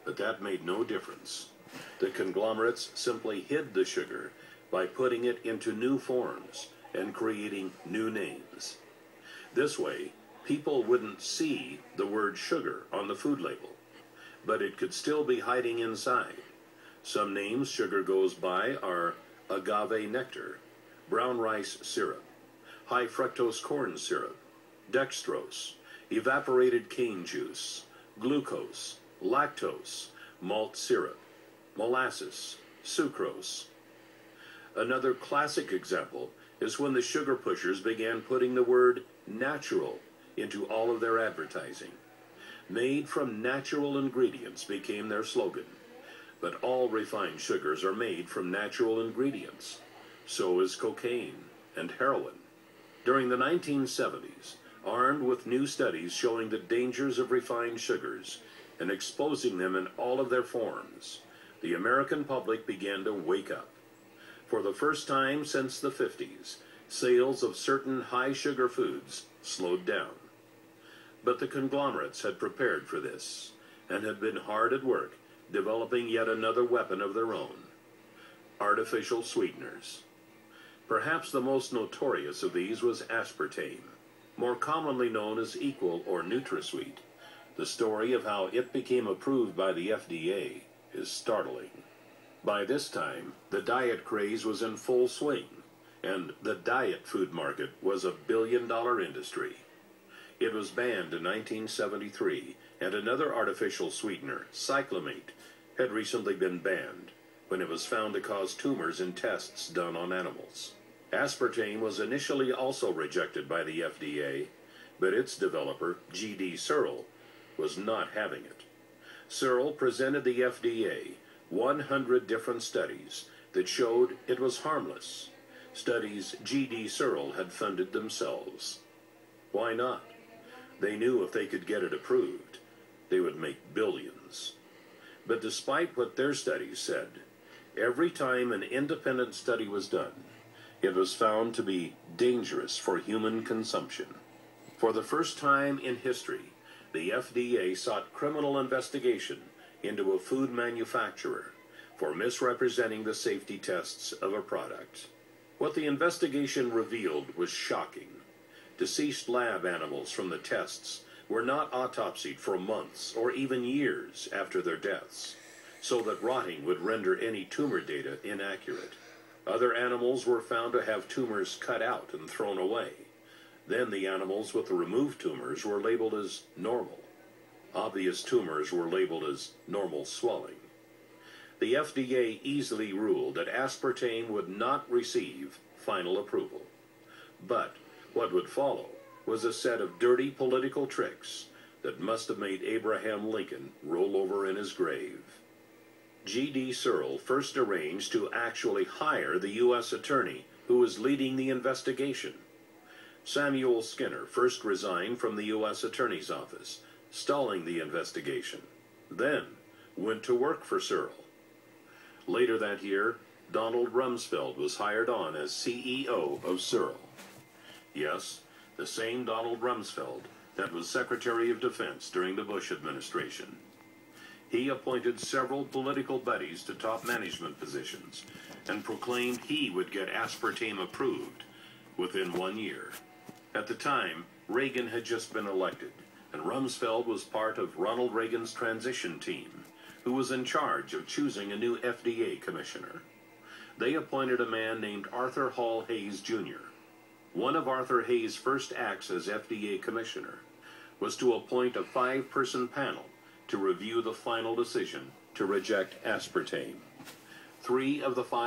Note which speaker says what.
Speaker 1: But that made no difference. The conglomerates simply hid the sugar by putting it into new forms and creating new names. This way, people wouldn't see the word sugar on the food label, but it could still be hiding inside. Some names sugar goes by are agave nectar, brown rice syrup, high fructose corn syrup, dextrose, evaporated cane juice, glucose, lactose, malt syrup, molasses, sucrose. Another classic example is when the sugar pushers began putting the word natural into all of their advertising. Made from natural ingredients became their slogan. But all refined sugars are made from natural ingredients. So is cocaine and heroin. During the 1970s, armed with new studies showing the dangers of refined sugars and exposing them in all of their forms, the American public began to wake up. For the first time since the 50s, sales of certain high-sugar foods slowed down. But the conglomerates had prepared for this and had been hard at work developing yet another weapon of their own: artificial sweeteners. Perhaps the most notorious of these was aspartame, more commonly known as Equal or NutraSweet. The story of how it became approved by the FDA is startling. By this time, the diet craze was in full swing, and the diet food market was a billion-dollar industry. It was banned in 1973, and another artificial sweetener, cyclamate, had recently been banned when it was found to cause tumors in tests done on animals. Aspartame was initially also rejected by the FDA, but its developer, G.D. Searle, was not having it. Searle presented the FDA 100 different studies that showed it was harmless. Studies G.D. Searle had funded themselves. Why not? They knew if they could get it approved, they would make billions. But despite what their studies said, every time an independent study was done, it was found to be dangerous for human consumption. For the first time in history, the FDA sought criminal investigation into a food manufacturer for misrepresenting the safety tests of a product. What the investigation revealed was shocking. Deceased lab animals from the tests were not autopsied for months or even years after their deaths, so that rotting would render any tumor data inaccurate. Other animals were found to have tumors cut out and thrown away. Then the animals with the removed tumors were labeled as normal. Obvious tumors were labeled as normal swelling. The FDA easily ruled that aspartame would not receive final approval. But what would follow was a set of dirty political tricks that must have made Abraham Lincoln roll over in his grave. G.D. Searle first arranged to actually hire the U.S. attorney who was leading the investigation. Samuel Skinner first resigned from the U.S. Attorney's Office, stalling the investigation, then went to work for Searle. Later that year, Donald Rumsfeld was hired on as CEO of Searle. Yes, the same Donald Rumsfeld that was Secretary of Defense during the Bush administration. He appointed several political buddies to top management positions and proclaimed he would get aspartame approved within 1 year. At the time, Reagan had just been elected, and Rumsfeld was part of Ronald Reagan's transition team, who was in charge of choosing a new FDA commissioner. They appointed a man named Arthur Hall Hayes, Jr. One of Arthur Hayes' first acts as FDA commissioner was to appoint a 5-person panel to review the final decision to reject aspartame. 3 of the 5